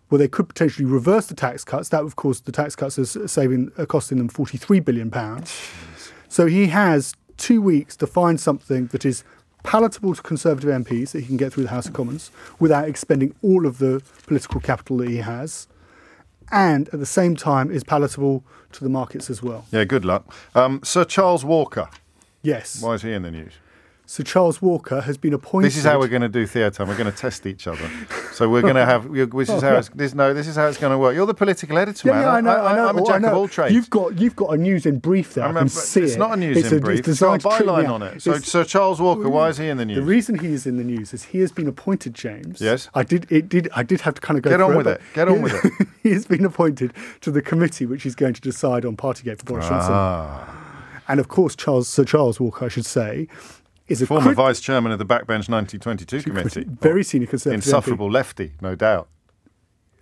Well, they could potentially reverse the tax cuts. That, of course, the tax cuts are costing them £43 billion. So he has 2 weeks to find something that is palatable to Conservative MPs that he can get through the House of Commons without expending all of the political capital that he has, and at the same time is palatable to the markets as well. Yeah, good luck. Sir Charles Walker. Yes. Why is he in the news? Sir Charles Walker has been appointed. This is how we're going to do theatre time. We're going to test each other. So we're going to have. This is how it's going to work. You're the political editor, man. Yeah, I know. I'm a jack of all trades. You've got a news in brief there. I can see it's not a news in brief. It's got a byline on it. So Sir Charles Walker, why is he in the news? The reason he is in the news is he has been appointed, James. Yes. I did have to kind of go. Get on with it. Get on with it. He has been appointed to the committee which is going to decide on Partygate for Boris Johnson. And of course, Sir Charles Walker, I should say, is a former vice chairman of the Backbench 1922 committee. Very senior Conservative insufferable MP. lefty, no doubt.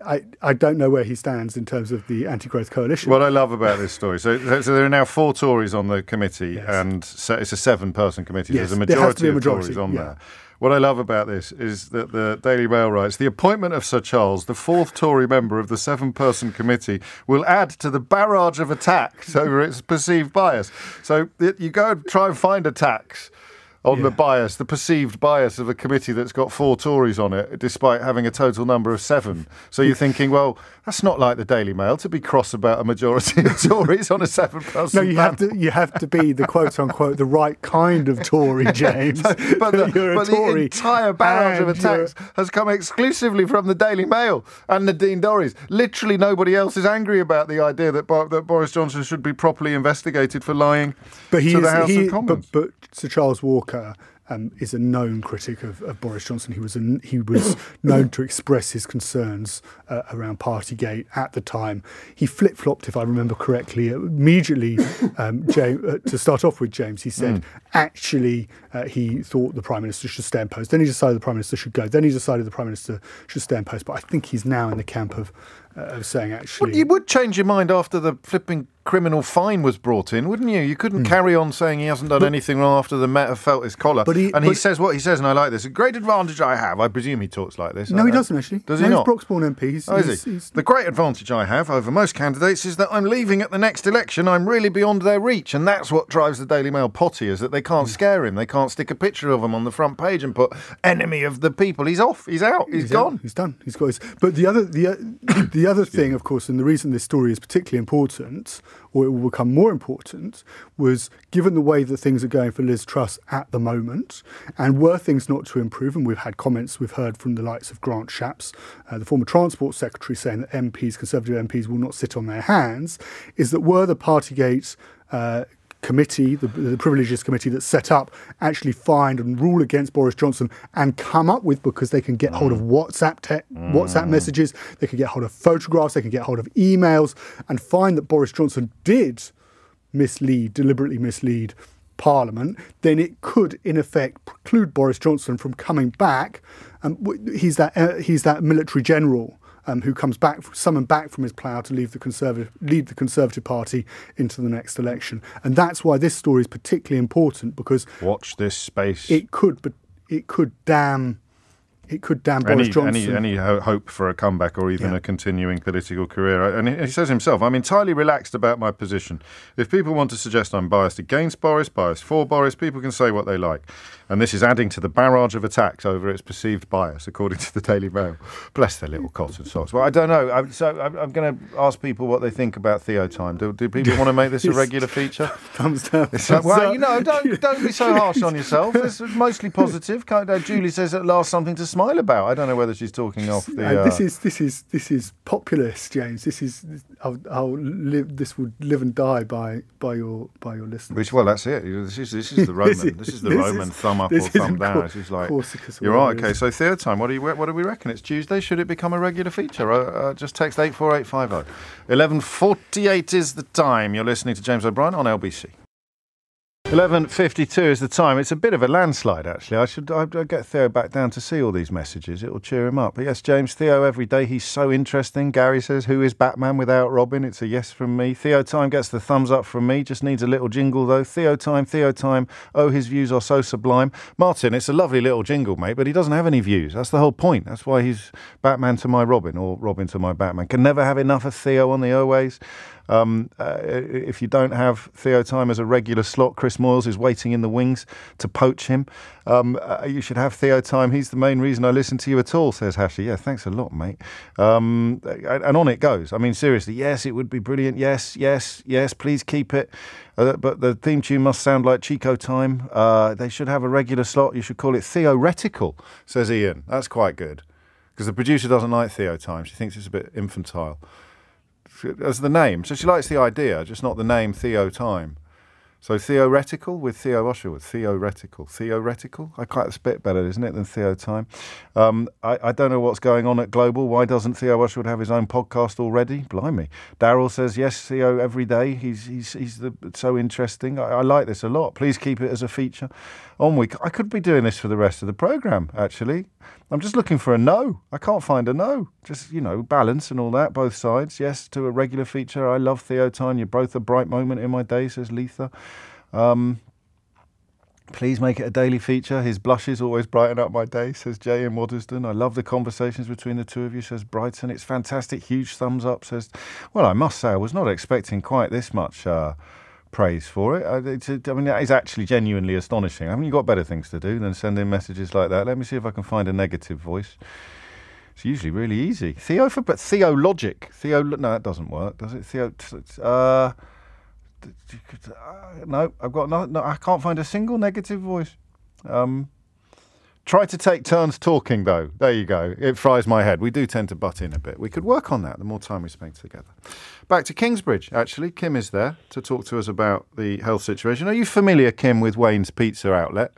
I don't know where he stands in terms of the anti-growth coalition. What I love about this story, so there are now 4 Tories on the committee, yes. and so it's a 7-person committee. Yes, there's a majority of Tories on there. What I love about this is that the Daily Mail writes, the appointment of Sir Charles, the 4th Tory member of the 7-person committee, will add to the barrage of attacks over its perceived bias. So you go and try and find attacks on the bias, the perceived bias of a committee that's got 4 Tories on it, despite having a total number of 7. So you're thinking, well, that's not like the Daily Mail to be cross about a majority of Tories on a 7-person. No, you have to be the quote unquote the right kind of Tory, James. but the entire barrage of attacks has come exclusively from the Daily Mail and Nadine Dorries. Literally nobody else is angry about the idea that Boris Johnson should be properly investigated for lying to the House of Commons. But Sir Charles Walker is a known critic of Boris Johnson. He was known to express his concerns around Partygate at the time. He flip-flopped, if I remember correctly, immediately. To start off with, James, he said actually he thought the Prime Minister should stay in post. Then he decided the Prime Minister should go. Then he decided the Prime Minister should stay in post. But I think he's now in the camp of saying actually... Well, you would change your mind after the flipping criminal fine was brought in, wouldn't you? You couldn't carry on saying he hasn't done anything wrong after the Met have felt his collar. He says what he says, and I like this. A great advantage I have. I presume he talks like this. No, he doesn't actually. Does he not? He's Broxbourne MP. He's the great advantage I have over most candidates is that I'm leaving at the next election. I'm really beyond their reach, and that's what drives the Daily Mail potty, is that they can't scare him. They can't stick a picture of him on the front page and put enemy of the people. He's off. He's out. He's gone. He's done. He's got his... But the other thing, of course, and the reason this story is particularly important, or it will become more important, was given the way that things are going for Liz Truss at the moment, and were things not to improve, and we've had comments we've heard from the likes of Grant Shapps, the former Transport Secretary, saying that Conservative MPs will not sit on their hands, is that were the Partygate committee, the Privileges Committee that's set up, actually find and rule against Boris Johnson and come up with, because they can get hold of WhatsApp messages, they can get hold of photographs, they can get hold of emails, and find that Boris Johnson did deliberately mislead Parliament, then it could, in effect, preclude Boris Johnson from coming back. He's that military general who comes back, summoned back from his plough to lead the Conservative Party into the next election. And that's why this story is particularly important, because watch this space. It could damn Boris Johnson. Any hope for a comeback or even a continuing political career. And he says himself, I'm entirely relaxed about my position. If people want to suggest I'm biased against Boris, biased for Boris, people can say what they like. And this is adding to the barrage of attacks over its perceived bias, according to the Daily Mail. Bless their little cotton socks. Well, I don't know. I'm going to ask people what they think about Theo Time. Do people want to make this a regular feature? Thumbs down. Don't be so harsh on yourself. It's mostly positive. Julie says at last something to smile about. I don't know whether she's talking off the... This is populist, James. This will live and die by your listeners. Well, that's it. This is the Roman. This is the Roman thumb up or thumb down. It's just like, you're right. Okay, so Theo Time. What do we reckon? It's Tuesday. Should it become a regular feature? Just text 84850. 11:48 is the time. You're listening to James O'Brien on LBC. 11:52 is the time. It's a bit of a landslide, actually. I'd get Theo back down to see all these messages. It will cheer him up. But yes, James, Theo every day. He's so interesting. Gary says, who is Batman without Robin? It's a yes from me. Theo Time gets the thumbs up from me. Just needs a little jingle, though. Theo Time, Theo Time. Oh, his views are so sublime. Martin, it's a lovely little jingle, mate, but he doesn't have any views. That's the whole point. That's why he's Batman to my Robin, or Robin to my Batman. Can never have enough of Theo on the Always. If you don't have Theo Time as a regular slot, Chris Moyles is waiting in the wings to poach him. You should have Theo Time. He's the main reason I listen to you at all, says Hashi. Yeah, thanks a lot, mate. And on it goes. I mean, seriously, yes, it would be brilliant. Yes, yes, yes, please keep it. But the theme tune must sound like Chico Time. They should have a regular slot. You should call it Theoretical, says Ian. That's quite good. Because the producer doesn't like Theo Time. She thinks it's a bit infantile. As the name. So she likes the idea, just not the name Theo Time. So theoretical with Theo Usherwood. Theoretical. Theoretical? It's a bit better, isn't it, than Theo Time? I don't know what's going on at Global. Why doesn't Theo Usherwood have his own podcast already? Blimey. Daryl says, yes, Theo, every day. He's so interesting. I like this a lot. Please keep it as a feature. I could be doing this for the rest of the programme, actually. I'm just looking for a no. I can't find a no. Just, balance and all that, both sides. Yes, to a regular feature. I love Theo Time. You're both a bright moment in my day, says Letha. Please make it a daily feature. His blushes always brighten up my day, says Jay in Waterston. I love the conversations between the two of you, says Brighton. It's fantastic. Huge thumbs up, says... Well, I must say, I was not expecting quite this much... praise for it. That is actually genuinely astonishing. Haven't you got better things to do than send in messages like that? Let me see if I can find a negative voice. It's usually really easy. But theologic. No, that doesn't work, does it? No, I've got no. I can't find a single negative voice. Try to take turns talking, though. There you go. It fries my head. We do tend to butt in a bit. We could work on that the more time we spend together. Back to Kingsbridge, actually. Kim is there to talk to us about the health situation. Are you familiar, Kim, with Wayne's Pizza Outlet?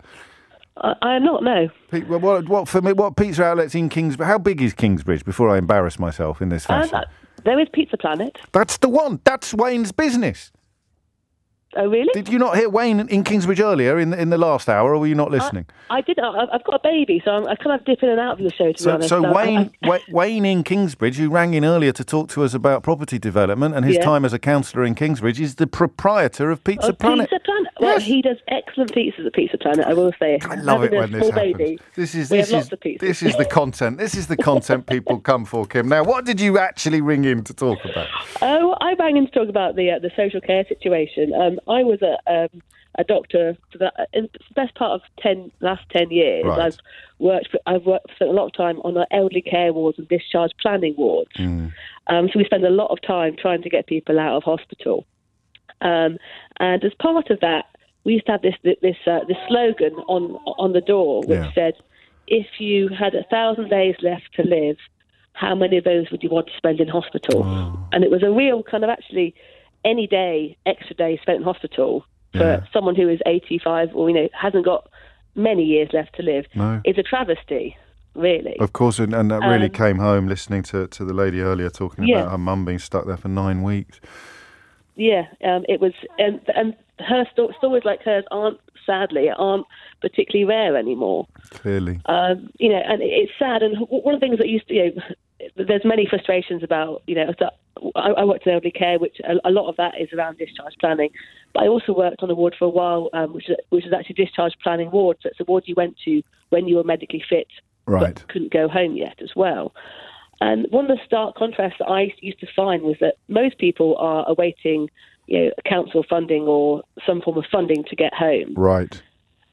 I am not, no. What pizza outlets in Kingsbridge? How big is Kingsbridge, before I embarrass myself in this fashion? There is Pizza Planet. That's the one. That's Wayne's business. Oh, really? Did you not hear Wayne in Kingsbridge earlier in the last hour, or were you not listening? I did. I've got a baby, so I kind of dip in and out of the show, to be honest. So Wayne in Kingsbridge, who rang in earlier to talk to us about property development and his time as a councillor in Kingsbridge, is the proprietor of Pizza Planet. Pizza Planet? Well, yes. He does excellent pizzas at Pizza Planet, I will say. I love it when this happens. Baby, this is the content. This is the content people come for, Kim. Now, what did you actually ring in to talk about? Oh, I rang in to talk about the social care situation. I was a doctor for in the best part of last 10 years. Right. I've spent a lot of time on the elderly care wards and discharge planning wards. So we spend a lot of time trying to get people out of hospital. And as part of that, we used to have this slogan on the door which said, if you had 1,000 days left to live, how many of those would you want to spend in hospital? Oh. And it was a real kind of actually any extra day spent in hospital for someone who is 85 or hasn't got many years left to live is a travesty, really. Of course, and that really came home listening to the lady earlier talking about her mum being stuck there for 9 weeks. Yeah, it was, and her stories like hers aren't particularly rare anymore. Clearly, and it's sad. And one of the things that used to, there's many frustrations about, I worked in elderly care, which a lot of that is around discharge planning. But I also worked on a ward for a while, which is actually discharge planning ward. So it's a ward you went to when you were medically fit, but couldn't go home yet as well. And one of the stark contrasts that I used to find was that most people are awaiting, council funding or some form of funding to get home. Right.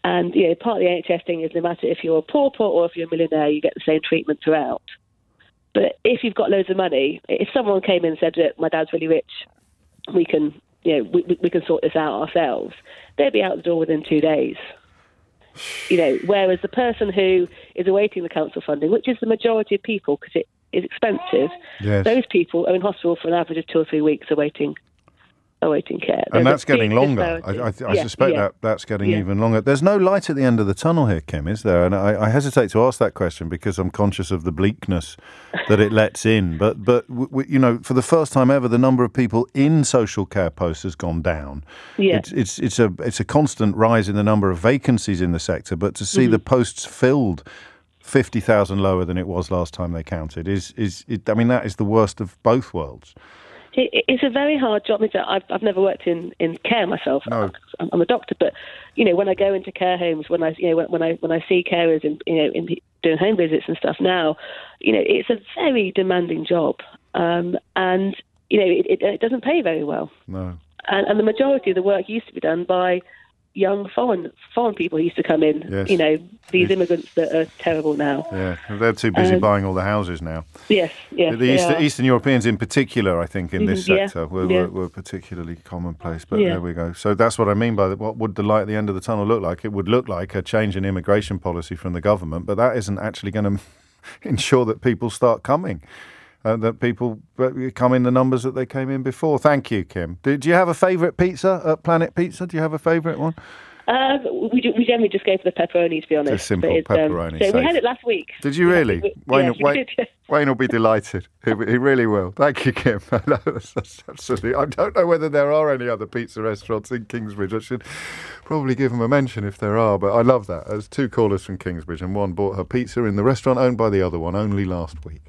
And, part of the NHS thing is no matter if you're a pauper or if you're a millionaire, you get the same treatment throughout. But if you've got loads of money, if someone came in and said, my dad's really rich, we can, we can sort this out ourselves, they'd be out the door within 2 days. Whereas the person who is awaiting the council funding, which is the majority of people because it is expensive, those people are in hospital for an average of 2 or 3 weeks awaiting awaiting care. And that's getting longer. I suspect that's getting even longer. There's no light at the end of the tunnel here, Kim, is there? And I hesitate to ask that question because I'm conscious of the bleakness that it lets in. But you know, for the first time ever, the number of people in social care posts has gone down. Yeah. It's a constant rise in the number of vacancies in the sector, but to see the posts filled 50,000 lower than it was last time they counted I mean, that is the worst of both worlds. It's a very hard job. I've never worked in care myself. No. I'm a doctor, but you know, when I go into care homes, when I see carers in doing home visits and stuff now, you know, it's a very demanding job, and you know, it doesn't pay very well. No. And the majority of the work used to be done by young foreign people who used to come in. Yes. You know, these immigrants that are terrible now. Yeah, they're too busy buying all the houses now. Yes, yeah. The Eastern Europeans in particular, I think, in this sector were particularly commonplace. But there we go. So that's what I mean by what would the light at the end of the tunnel look like? It would look like a change in immigration policy from the government, but that isn't actually going to ensure that people start coming. That people come in the numbers that they came in before. Thank you, Kim. Do you have a favourite pizza at Planet Pizza? Do you have a favourite one? We generally just go for the pepperoni, to be honest. Just simple pepperoni. So we had it last week. Did you really? Wayne will be delighted. He really will. Thank you, Kim. That's absolutely. I don't know whether there are any other pizza restaurants in Kingsbridge. I should probably give them a mention if there are, but I love that. There's two callers from Kingsbridge, and one bought her pizza in the restaurant owned by the other one only last week.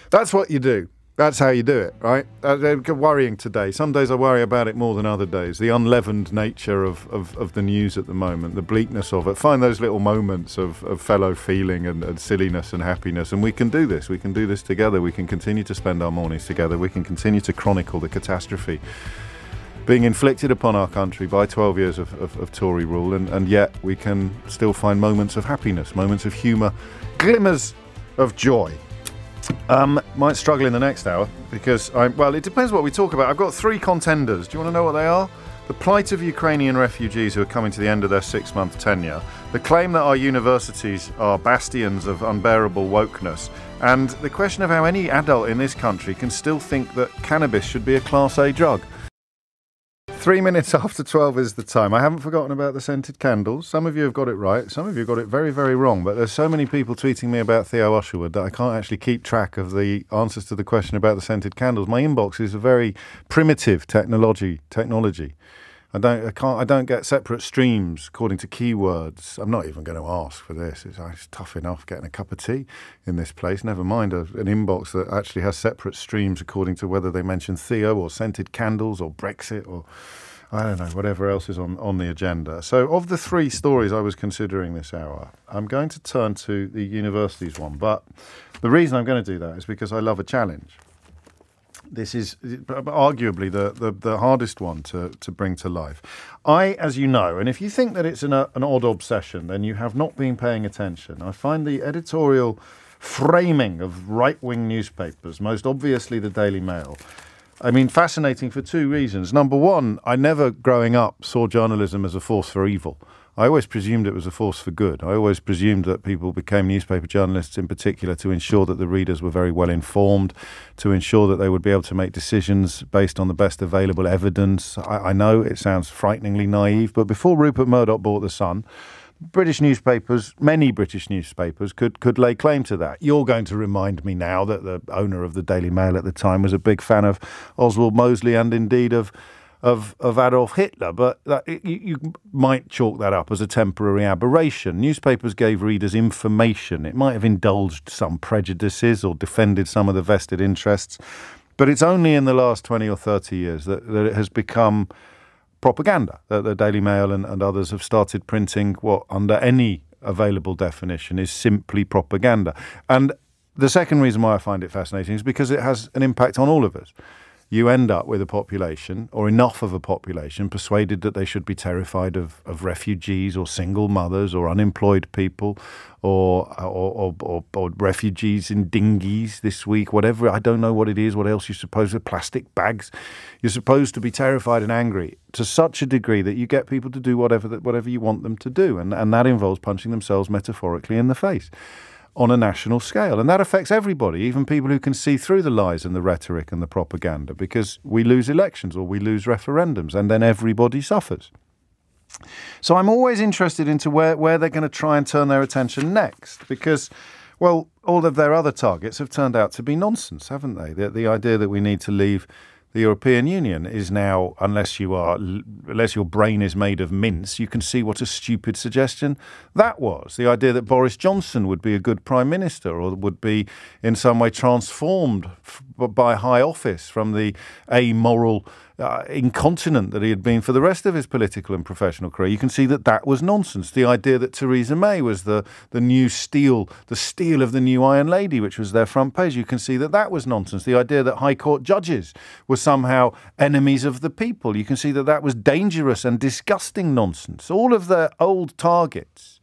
That's what you do. That's how you do it, right? Worrying today. Some days I worry about it more than other days. The unleavened nature of the news at the moment, the bleakness of it. Find those little moments of fellow feeling and silliness and happiness. And we can do this. We can do this together. We can continue to spend our mornings together. We can continue to chronicle the catastrophe being inflicted upon our country by 12 years of Tory rule. And yet we can still find moments of happiness, moments of humour, glimmers of joy. Might struggle in the next hour because it depends what we talk about. I've got three contenders. Do you want to know what they are? The plight of Ukrainian refugees who are coming to the end of their 6-month tenure, the claim that our universities are bastions of unbearable wokeness, and the question of how any adult in this country can still think that cannabis should be a Class A drug. 3 minutes after 12 is the time. I haven't forgotten about the scented candles. Some of you have got it right. Some of you have got it very, very wrong. But there's so many people tweeting me about Theo Usherwood that I can't actually keep track of the answers to the question about the scented candles. My inbox is a very primitive technology. I don't get separate streams according to keywords. I'm not even going to ask for this. It's tough enough getting a cup of tea in this place. Never mind an inbox that actually has separate streams according to whether they mention Theo or scented candles or Brexit or I don't know, whatever else is on the agenda. So of the three stories I was considering this hour, I'm going to turn to the universities one. But the reason I'm going to do that is because I love a challenge. This is arguably the hardest one to bring to life. As you know, and if you think that it's an odd obsession, then you have not been paying attention. I find the editorial framing of right-wing newspapers, most obviously the Daily Mail, fascinating for two reasons. Number one, I never, growing up, saw journalism as a force for evil. I always presumed it was a force for good. I always presumed that people became newspaper journalists in particular to ensure that the readers were very well informed, to ensure that they would be able to make decisions based on the best available evidence. I know it sounds frighteningly naive, but before Rupert Murdoch bought The Sun, British newspapers, many British newspapers, could lay claim to that. You're going to remind me now that the owner of the Daily Mail at the time was a big fan of Oswald Mosley and indeed of Adolf Hitler, but you might chalk that up as a temporary aberration. Newspapers gave readers information. It might have indulged some prejudices or defended some of the vested interests, but it's only in the last 20 or 30 years that it has become propaganda, that the Daily Mail and others have started printing what, under any available definition, is simply propaganda. And the second reason why I find it fascinating is because it has an impact on all of us. You end up with a population, or enough of a population, persuaded that they should be terrified of refugees or single mothers or unemployed people or refugees in dinghies this week, whatever. I don't know what it is, what else you're supposed to, plastic bags. You're supposed to be terrified and angry to such a degree that you get people to do whatever you want them to do. And that involves punching themselves metaphorically in the face. on a national scale. And that affects everybody, even people who can see through the lies and the rhetoric and the propaganda, because we lose elections or we lose referendums and then everybody suffers. So I'm always interested into where they're going to try and turn their attention next, because, well, all of their other targets have turned out to be nonsense, haven't they? The idea that we need to leave the European Union is now, unless your brain is made of mince, you can see what a stupid suggestion that was. The idea that Boris Johnson would be a good prime minister or would be in some way transformed by high office from the amoral incontinent that he had been for the rest of his political and professional career. You can see that that was nonsense. The idea that Theresa May was the new steel, the steel of the new Iron Lady, which was their front page, you can see that that was nonsense. The idea that High Court judges were somehow enemies of the people, you can see that that was dangerous and disgusting nonsense. All of their old targets,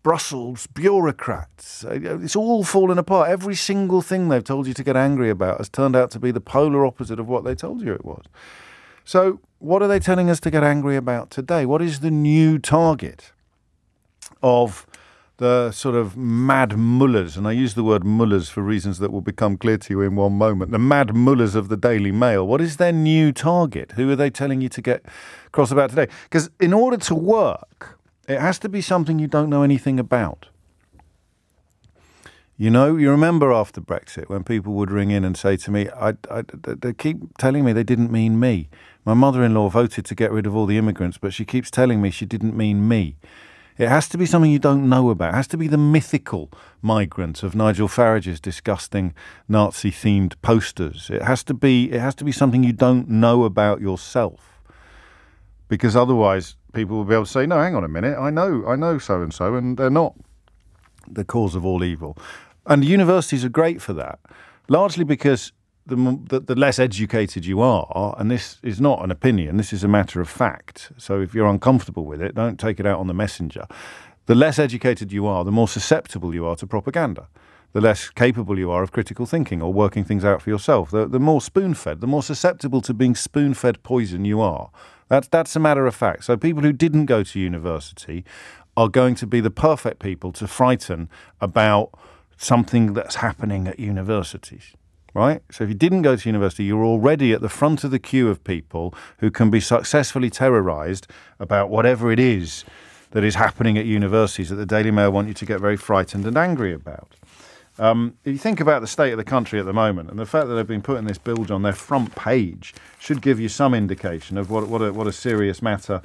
Brussels, bureaucrats, it's all fallen apart. Every single thing they've told you to get angry about has turned out to be the polar opposite of what they told you it was. So what are they telling us to get angry about today? What is the new target of the sort of mad mullahs? And I use the word mullahs for reasons that will become clear to you in one moment. The mad mullahs of the Daily Mail. What is their new target? Who are they telling you to get cross about today? Because in order to work, it has to be something you don't know anything about. You know, you remember after Brexit when people would ring in and say to me, they keep telling me they didn't mean me. My mother-in-law voted to get rid of all the immigrants, but she keeps telling me she didn't mean me. It has to be something you don't know about. It has to be the mythical migrant of Nigel Farage's disgusting Nazi-themed posters. It has to be something you don't know about yourself. Because otherwise people will be able to say, no, hang on a minute, I know so-and-so, and they're not the cause of all evil. And universities are great for that, largely because the less educated you are, and this is not an opinion, this is a matter of fact. So if you're uncomfortable with it, don't take it out on the messenger. The less educated you are, the more susceptible you are to propaganda. The less capable you are of critical thinking or working things out for yourself. The more spoon-fed, the more susceptible to being spoon-fed poison you are. That's a matter of fact. So people who didn't go to university are going to be the perfect people to frighten about something that's happening at universities. Right? So if you didn't go to university, you're already at the front of the queue of people who can be successfully terrorised about whatever it is that is happening at universities that the Daily Mail want you to get very frightened and angry about. If you think about the state of the country at the moment, and the fact that they've been putting this bilge on their front page should give you some indication of what a serious matter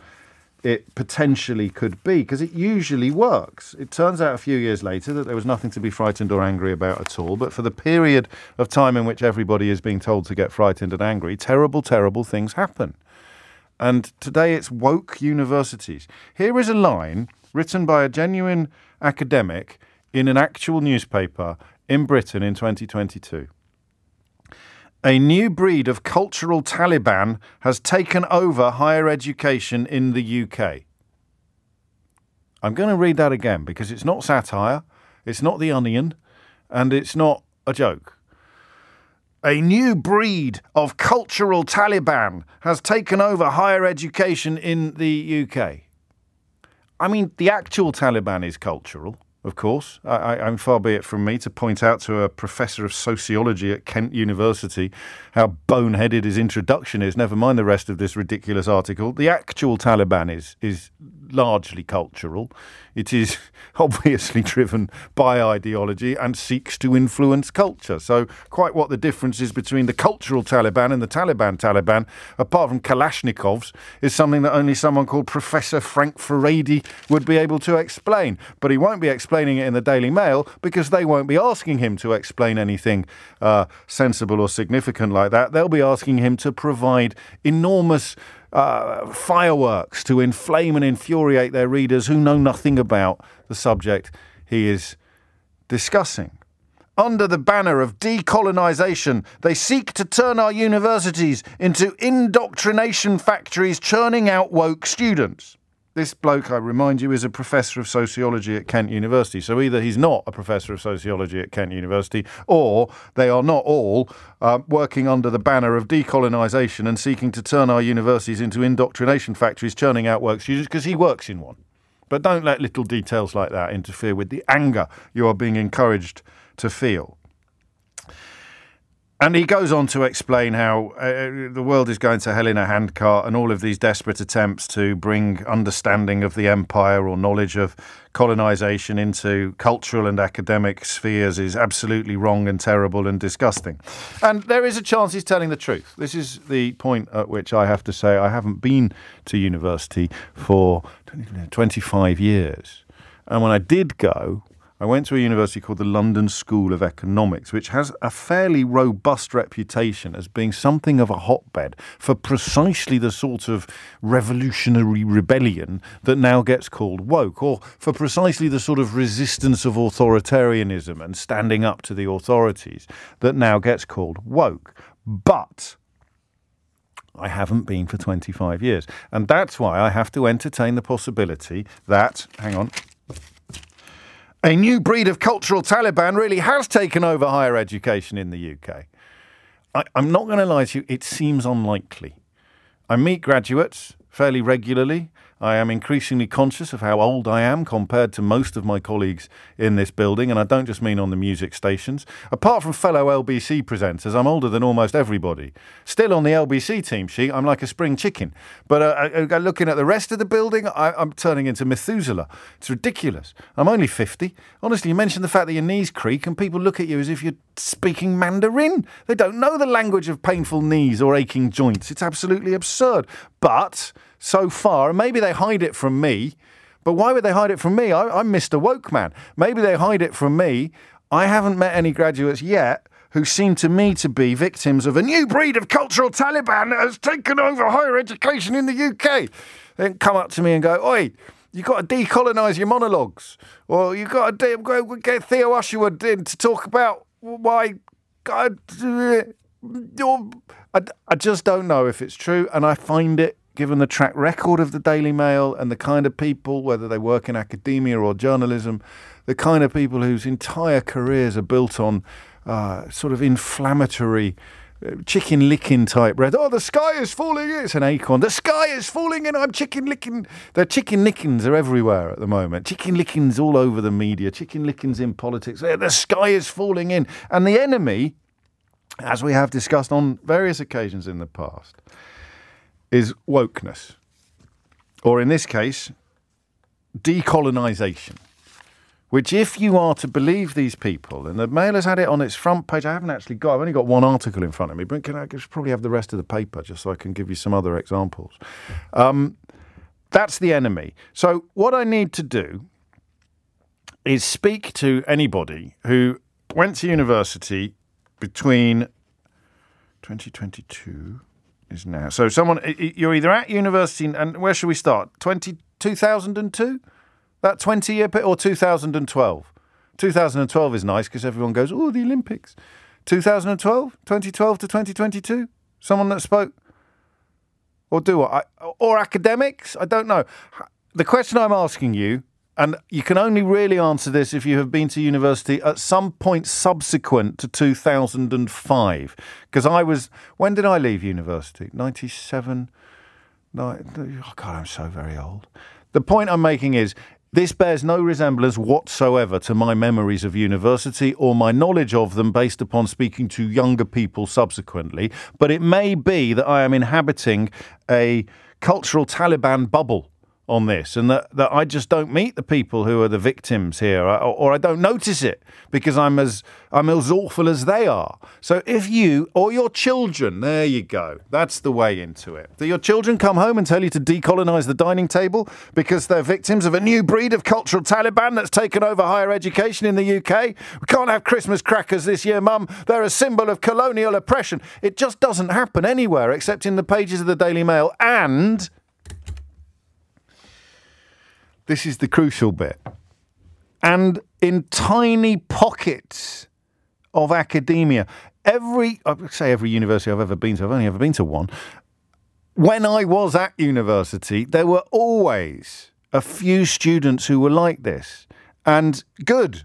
it potentially could be, because it usually works. It turns out a few years later that there was nothing to be frightened or angry about at all, but for the period of time in which everybody is being told to get frightened and angry, terrible, terrible things happen. And today it's woke universities. Here is a line written by a genuine academic in an actual newspaper in Britain in 2022. A new breed of cultural Taliban has taken over higher education in the UK. I'm going to read that again because it's not satire, it's not The Onion, and it's not a joke. A new breed of cultural Taliban has taken over higher education in the UK. I mean, the actual Taliban is cultural. Of course, I'm far be it from me to point out to a professor of sociology at Kent University how boneheaded his introduction is, never mind the rest of this ridiculous article. The actual Taliban is largely cultural. It is obviously driven by ideology and seeks to influence culture. So quite what the difference is between the cultural Taliban and the Taliban, apart from Kalashnikovs, is something that only someone called Professor Frank Furedi would be able to explain. But he won't be explaining it in the Daily Mail because they won't be asking him to explain anything sensible or significant like that. They'll be asking him to provide enormous fireworks to inflame and infuriate their readers who know nothing about the subject he is discussing. Under the banner of decolonisation, they seek to turn our universities into indoctrination factories churning out woke students. This bloke, I remind you, is a professor of sociology at Kent University. So either he's not a professor of sociology at Kent University, or they are not all working under the banner of decolonisation and seeking to turn our universities into indoctrination factories, churning out woke students, because he works in one. But don't let little details like that interfere with the anger you are being encouraged to feel. And he goes on to explain how the world is going to hell in a handcart, and all of these desperate attempts to bring understanding of the empire or knowledge of colonisation into cultural and academic spheres is absolutely wrong and terrible and disgusting. And there is a chance he's telling the truth. This is the point at which I have to say I haven't been to university for 25 years. And when I did go, I went to a university called the London School of Economics, which has a fairly robust reputation as being something of a hotbed for precisely the sort of revolutionary rebellion that now gets called woke, or for precisely the sort of resistance of authoritarianism and standing up to the authorities that now gets called woke. But I haven't been for 25 years. And that's why I have to entertain the possibility that, a new breed of cultural Taliban really has taken over higher education in the UK. I'm not going to lie to you, it seems unlikely. I meet graduates fairly regularly. I am increasingly conscious of how old I am compared to most of my colleagues in this building, and I don't just mean on the music stations. Apart from fellow LBC presenters, I'm older than almost everybody. Still on the LBC team sheet, I'm like a spring chicken. But looking at the rest of the building, I'm turning into Methuselah. It's ridiculous. I'm only 50. Honestly, you mention the fact that your knees creak and people look at you as if you're speaking Mandarin. They don't know the language of painful knees or aching joints. It's absolutely absurd. But so far, and maybe they hide it from me, but why would they hide it from me? I'm Mr. Woke Man. Maybe they hide it from me. I haven't met any graduates yet who seem to me to be victims of a new breed of cultural Taliban that has taken over higher education in the UK. They come up to me and go, "Oi, you've got to decolonise your monologues," or you've got to get Theo Usherwood in to talk about why God. I just don't know if it's true, and I find it, given the track record of the Daily Mail and the kind of people, whether they work in academia or journalism, the kind of people whose entire careers are built on sort of inflammatory, chicken licking type rhetoric. Oh, the sky is falling in. It's an acorn. The sky is falling in. I'm chicken licking. The chicken lickings are everywhere at the moment. Chicken lickings all over the media. Chicken lickings in politics. The sky is falling in. And the enemy, as we have discussed on various occasions in the past, is wokeness, or in this case, decolonisation, which, if you are to believe these people, and the Mail has had it on its front page, I've only got one article in front of me, but I should probably have the rest of the paper just so I can give you some other examples. That's the enemy. So what I need to do is speak to anybody who went to university between 2022... is now. So you're either at university, and where should we start? 2002? That 20-year period, or 2012? 2012 is nice because everyone goes, oh, the Olympics. 2012? 2012 to 2022? Someone that spoke? Or do what? Or academics? I don't know. The question I'm asking you, and you can only really answer this if you have been to university at some point subsequent to 2005. Because when did I leave university? 97? Oh God, I'm so very old. The point I'm making is, this bears no resemblance whatsoever to my memories of university or my knowledge of them based upon speaking to younger people subsequently. But it may be that I am inhabiting a cultural Taliban bubble on this, and that I just don't meet the people who are the victims here, or I don't notice it because I'm as awful as they are. So if you or your children, there you go, that's the way into it. Do your children come home and tell you to decolonise the dining table because they're victims of a new breed of cultural Taliban that's taken over higher education in the UK? We can't have Christmas crackers this year, Mum. They're a symbol of colonial oppression. It just doesn't happen anywhere except in the pages of the Daily Mail. And this is the crucial bit. And in tiny pockets of academia, every university I've ever been to, I've only ever been to one. When I was at university, there were always a few students who were like this. And good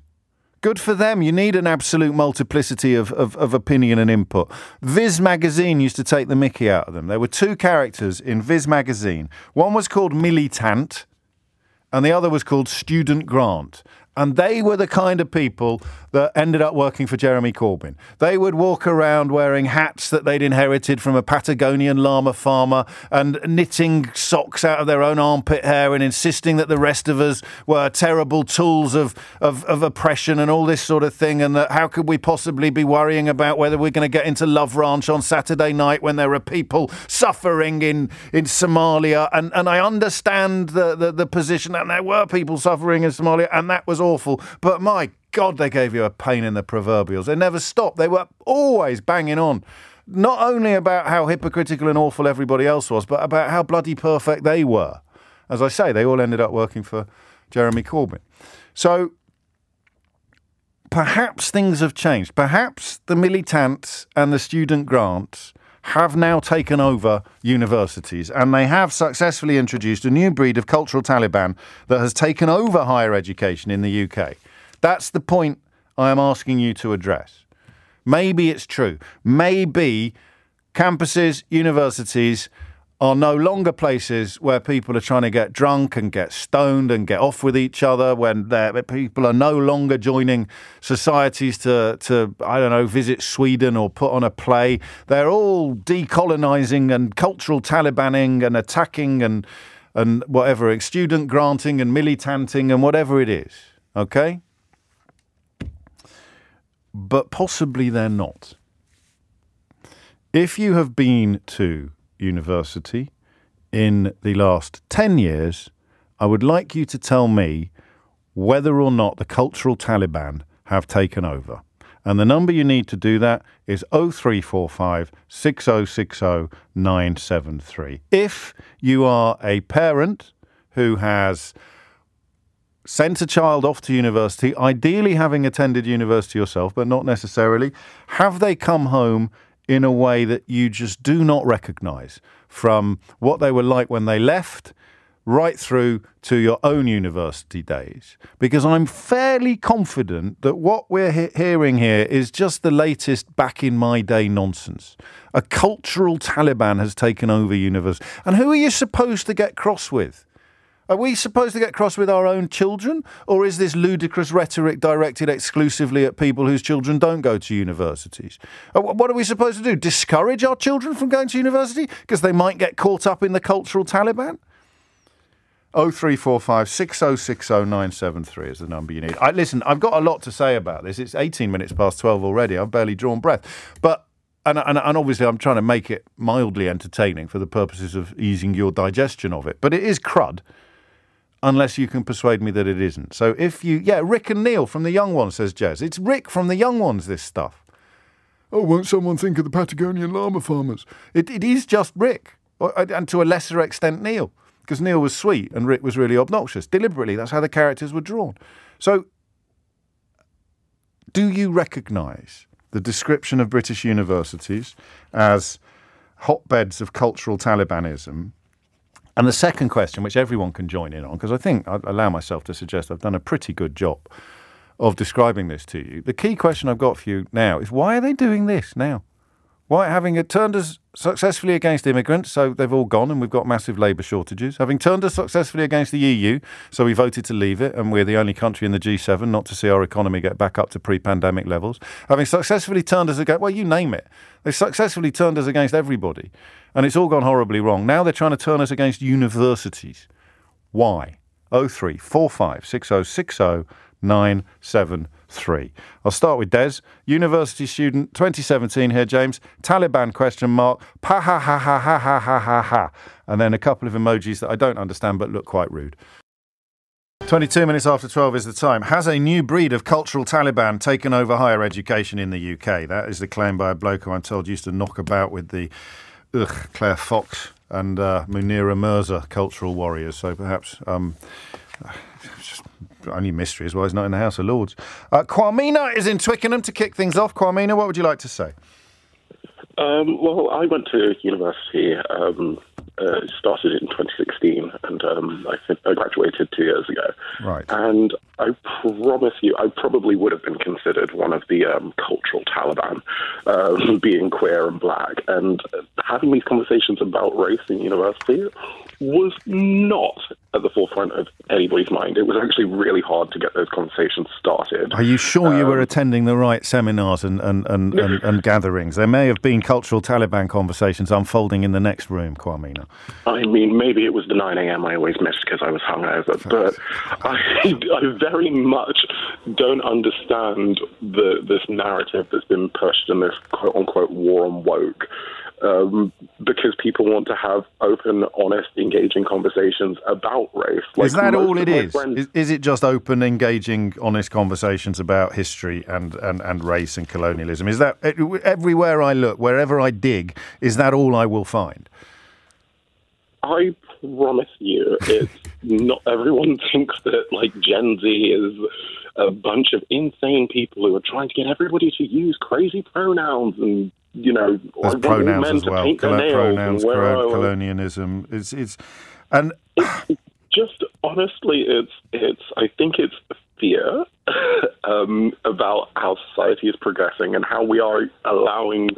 for them. You need an absolute multiplicity of opinion and input. Viz magazine used to take the mickey out of them. There were two characters in Viz magazine. One was called Militant, and the other was called Student Grant. And they were the kind of people that ended up working for Jeremy Corbyn. They would walk around wearing hats that they'd inherited from a Patagonian llama farmer and knitting socks out of their own armpit hair and insisting that the rest of us were terrible tools of oppression and all this sort of thing. And that how could we possibly be worrying about whether we're going to get into Love Ranch on Saturday night when there are people suffering in Somalia. And I understand the position, and there were people suffering in Somalia, and that was awful. But my God, they gave you a pain in the proverbials. They never stopped. They were always banging on, not only about how hypocritical and awful everybody else was, but about how bloody perfect they were. As I say, they all ended up working for Jeremy Corbyn. So perhaps things have changed. Perhaps the militants and the student grants have now taken over universities, and they have successfully introduced a new breed of cultural Taliban that has taken over higher education in the UK. That's the point I am asking you to address. Maybe it's true. Maybe campuses, universities are no longer places where people are trying to get drunk and get stoned and get off with each other, when people are no longer joining societies to I don't know, visit Sweden or put on a play. They're all decolonising and cultural Talibaning and attacking and whatever, student granting and militanting and whatever it is, okay? But possibly they're not. If you have been to university in the last 10 years, I would like you to tell me whether or not the cultural Taliban have taken over. And the number you need to do that is 0345 6060 973. If you are a parent who has sent a child off to university, ideally having attended university yourself, but not necessarily, have they come home in a way that you just do not recognise, from what they were like when they left right through to your own university days? Because I'm fairly confident that what we're hearing here is just the latest back in my day nonsense. A cultural Taliban has taken over university. And who are you supposed to get cross with? Are we supposed to get cross with our own children? Or is this ludicrous rhetoric directed exclusively at people whose children don't go to universities? What are we supposed to do? Discourage our children from going to university because they might get caught up in the cultural Taliban? 0345 6060 973 is the number you need. Listen, I've got a lot to say about this. It's 18 minutes past 12 already. I've barely drawn breath. And obviously I'm trying to make it mildly entertaining for the purposes of easing your digestion of it. But it is crud, unless you can persuade me that it isn't. So if you... Yeah, Rick and Neil from the Young Ones, says Jez. It's Rick from the Young Ones, this stuff. Oh, won't someone think of the Patagonian llama farmers? It is just Rick, and to a lesser extent Neil, because Neil was sweet and Rick was really obnoxious. Deliberately, that's how the characters were drawn. So, do you recognise the description of British universities as hotbeds of cultural Talibanism? And the second question, which everyone can join in on, because I think I'd allow myself to suggest I've done a pretty good job of describing this to you. The key question I've got for you now is, why are they doing this now? Why, having turned us successfully against immigrants, so they've all gone and we've got massive labour shortages, having turned us successfully against the EU, so we voted to leave it and we're the only country in the G7 not to see our economy get back up to pre-pandemic levels, having successfully turned us against, well, you name it, they've successfully turned us against everybody, and it's all gone horribly wrong. Now they're trying to turn us against universities. Why? 0345 6060 973. I'll start with Des, university student, 2017 here, James. Taliban question mark, pa ha ha ha ha ha ha ha ha. And then a couple of emojis that I don't understand but look quite rude. 22 minutes after 12 is the time. Has a new breed of cultural Taliban taken over higher education in the UK? That is the claim by a bloke who I'm told used to knock about with the Claire Fox and Munira Mirza cultural warriors. So perhaps... just only mystery is why he's not in the House of Lords. Kwamina is in Twickenham to kick things off. Kwamina, what would you like to say? Well, I went to university, started in 2016, and I graduated 2 years ago. Right. And I promise you, I probably would have been considered one of the cultural Taliban, being queer and black. And having these conversations about race in university was not at the forefront of anybody's mind. It was actually really hard to get those conversations started. Are you sure you were attending the right seminars and gatherings? There may have been cultural Taliban conversations unfolding in the next room, Kwamina. I mean, maybe it was the 9 a.m. I always missed because I was hungover, but I very much don't understand this narrative that's been pushed in this quote-unquote war on woke. Because people want to have open, honest, engaging conversations about race. Is that all it is? Is it just open, engaging, honest conversations about history and race and colonialism? Is that everywhere I look, wherever I dig, is that all I will find? I promise you, it's not. Everyone thinks that Gen Z is a bunch of insane people who are trying to get everybody to use crazy pronouns and. There's pronouns as well. Pronouns, colonialism. It's just honestly, it's. I think it's fear about how society is progressing and how we are allowing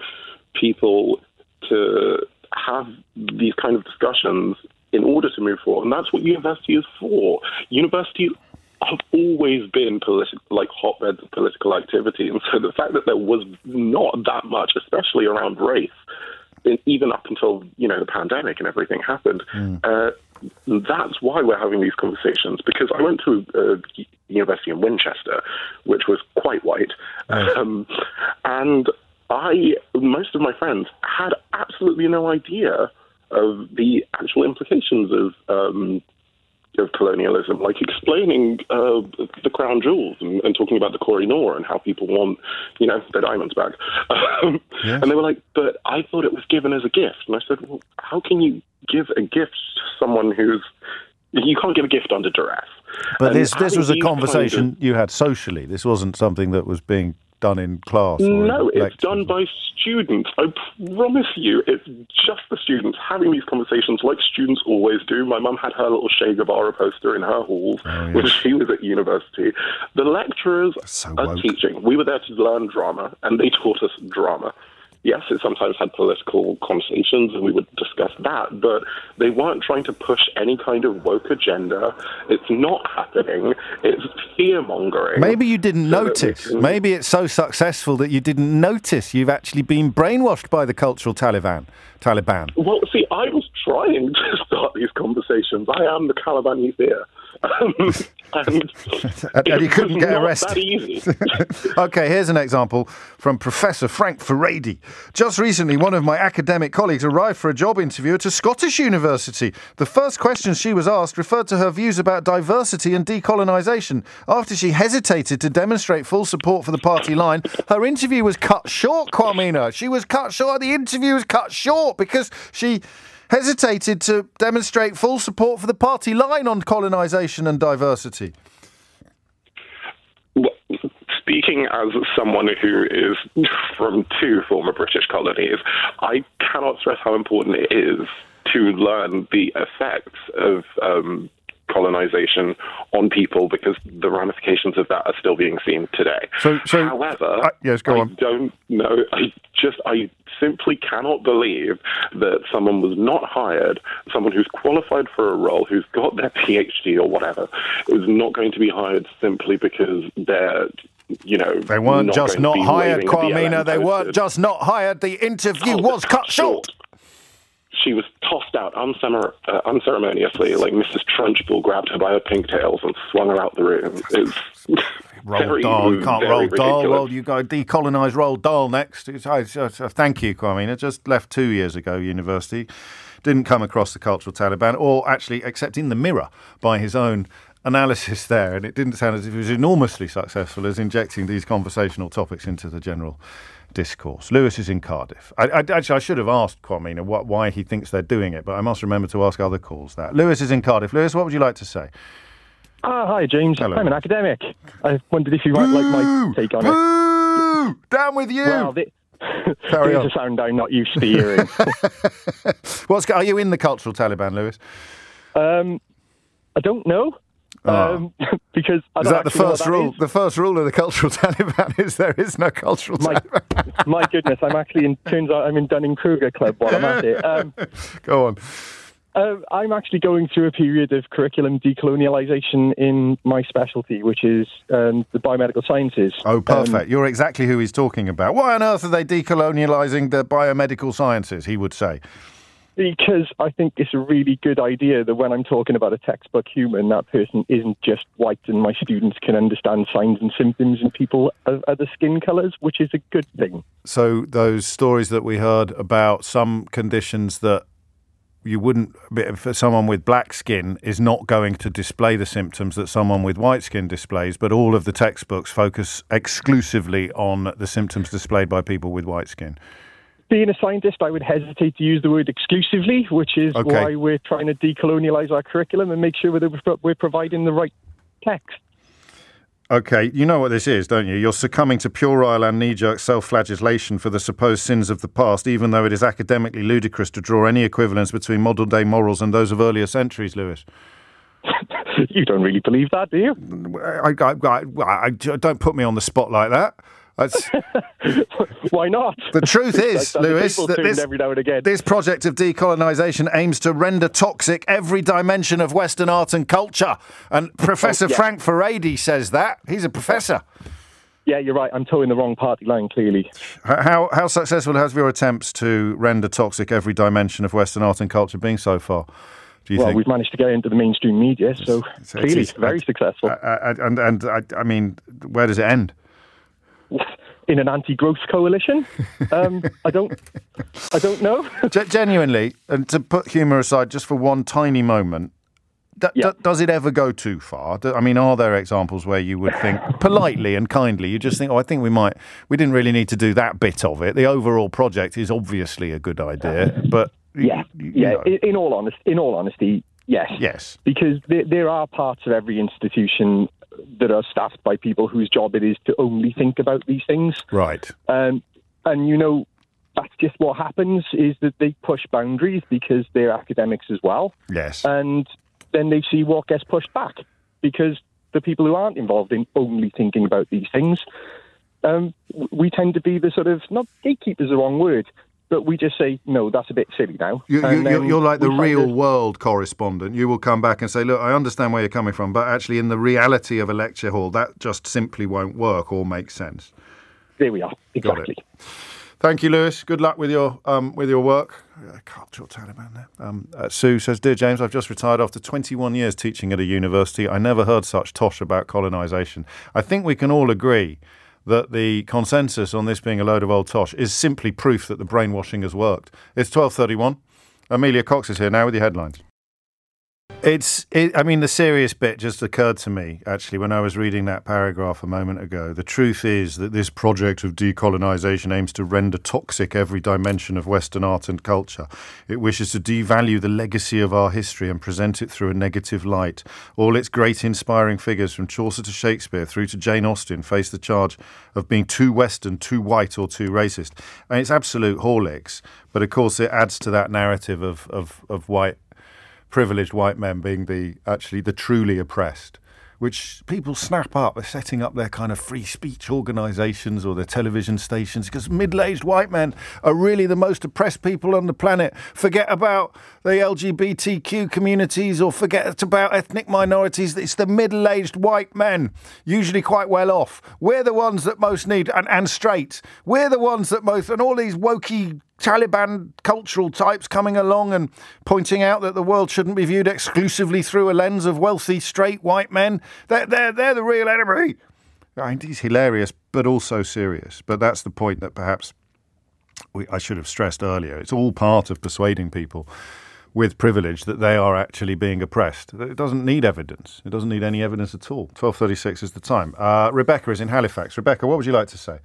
people to have these kind of discussions in order to move forward, and that's what university is for. University have always been hotbeds of political activity. And so the fact that there was not that much, especially around race, even up until, the pandemic and everything happened, that's why we're having these conversations. Because I went to a university in Winchester, which was quite white, and most of my friends had absolutely no idea of the actual implications of colonialism, explaining the crown jewels and talking about the Koh-i-Noor and how people want, their diamonds back. Yes. And they were like, but I thought it was given as a gift. And I said, well, how can you give a gift to someone you can't give a gift under duress. But this was a conversation you had socially. This wasn't something that was being done in class? No, it's done by students. I promise you, it's just the students having these conversations like students always do. My mum had her little Che Guevara poster in her halls when she was at university. The lecturers are teaching. We were there to learn drama, and they taught us drama. Yes, it sometimes had political conversations, and we would discuss that, but they weren't trying to push any kind of woke agenda. It's not happening. It's fear-mongering. Maybe you didn't notice. Maybe it's so successful that you didn't notice you've actually been brainwashed by the cultural Taliban. Well, see, I was trying to start these conversations. I am the Taliban you fear. And you couldn't get arrested. That easy. Okay, here's an example from Professor Frank Furedi. Just recently, one of my academic colleagues arrived for a job interview at a Scottish university. The first question she was asked referred to her views about diversity and decolonisation. After she hesitated to demonstrate full support for the party line, her interview was cut short, Kwamina. She was cut short. The interview was cut short because she hesitated to demonstrate full support for the party line on colonisation and diversity. Well, speaking as someone who is from 2 former British colonies, I cannot stress how important it is to learn the effects of colonisation on people, because the ramifications of that are still being seen today. However, yes, go on. I don't know. I simply cannot believe that someone was not hired, someone who's qualified for a role, who's got their PhD or whatever, is not going to be hired simply because they're, they weren't just not hired, Kwamina. They weren't just not hired. The interview was cut short. She was tossed out unceremoniously, like Mrs. Trunchbull grabbed her by her pigtails and swung her out the room. It's Roald Dahl. You can't Roald Dahl. Well, you got to decolonise Roald Dahl next. Thank you, Kwamina. Just left 2 years ago, university. Didn't come across the cultural Taliban, or actually, except in the Mirror, by his own analysis there. And it didn't sound as if he was enormously successful as injecting these conversational topics into the general discourse. Lewis is in Cardiff. I should have asked Kwamina why he thinks they're doing it, but I must remember to ask other calls that. Lewis is in Cardiff. Lewis, what would you like to say? Hi, James. Hello. I'm an academic. I wondered if you might like my take on it. Down with you! Well, there's a sound I'm not used to hearing. Are you in the cultural Taliban, Lewis? I don't know. Because I is that the first rule? The first rule of the cultural Taliban is there is no cultural Taliban. My goodness, I'm actually turns out I'm in Dunning-Kruger Club while I'm at it. Go on. I'm actually going through a period of curriculum decolonialisation in my specialty, which is the biomedical sciences. Oh, perfect. You're exactly who he's talking about. Why on earth are they decolonialising the biomedical sciences, he would say? Because I think it's a really good idea that when I'm talking about a textbook human, that person isn't just white and my students can understand signs and symptoms in people of other skin colours, which is a good thing. So those stories that we heard about some conditions that you wouldn't, for someone with black skin is not going to display the symptoms that someone with white skin displays, but all of the textbooks focus exclusively on the symptoms displayed by people with white skin. Being a scientist, I would hesitate to use the word exclusively, which is why we're trying to decolonialise our curriculum and make sure that we're providing the right text. Okay, you know what this is, don't you? You're succumbing to puerile and knee-jerk self-flagellation for the supposed sins of the past, even though it is academically ludicrous to draw any equivalence between modern-day morals and those of earlier centuries, Lewis. You don't really believe that, do you? Don't put me on the spot like that. Why not? The truth is, Lewis, that this project of decolonisation aims to render toxic every dimension of Western art and culture. And Professor Frank Furedi says that. He's a professor. Yeah, you're right. I'm towing the wrong party line, clearly. How successful have your attempts to render toxic every dimension of Western art and culture been so far? Well, we've managed to get into the mainstream media, so clearly very successful. I mean, where does it end? In an anti-growth coalition? I don't know. Genuinely, and to put humour aside just for one tiny moment, does it ever go too far? I mean, are there examples where you would think, politely and kindly, you just think, I think we didn't really need to do that bit of it. The overall project is obviously a good idea, but... In all honesty, yes. Yes. Because there are parts of every institution that are staffed by people whose job it is to only think about these things. Right. And that's just what happens, is that they push boundaries because they're academics as well. Yes. And then they see what gets pushed back, because the people who aren't involved in only thinking about these things, we tend to be the sort of, not gatekeepers is the wrong word, but we just say, no, that's a bit silly now. You're like the real world correspondent. You will come back and say, look, I understand where you're coming from, but actually in the reality of a lecture hall, that just simply won't work or make sense. There we are. Exactly. Got it. Thank you, Lewis. Good luck with your work. Cultural Taliban there. Sue says, Dear James, I've just retired after 21 years teaching at a university. I never heard such tosh about colonisation. I think we can all agree that the consensus on this being a load of old tosh is simply proof that the brainwashing has worked. It's 12:31. Amelia Cox is here now with your headlines. I mean, the serious bit just occurred to me, actually, when I was reading that paragraph a moment ago. The truth is that this project of decolonisation aims to render toxic every dimension of Western art and culture. It wishes to devalue the legacy of our history and present it through a negative light. All its great inspiring figures, from Chaucer to Shakespeare through to Jane Austen, face the charge of being too Western, too white or too racist. And it's absolute Horlicks, but of course it adds to that narrative of white privileged white men being the truly oppressed, which people snap up. They're setting up their kind of free speech organisations or their television stations because middle-aged white men are really the most oppressed people on the planet. Forget about the LGBTQ communities or forget about ethnic minorities. It's the middle-aged white men, usually quite well off. We're the ones that most need, and straight. We're the ones that most, and all these wokey Taliban cultural types coming along and pointing out that the world shouldn't be viewed exclusively through a lens of wealthy, straight white men. They're the real enemy. I mean, he's hilarious, but also serious. But that's the point that perhaps I should have stressed earlier. It's all part of persuading people with privilege that they are actually being oppressed. It doesn't need evidence. It doesn't need any evidence at all. 12:36 is the time. Rebecca is in Halifax. Rebecca, what would you like to say?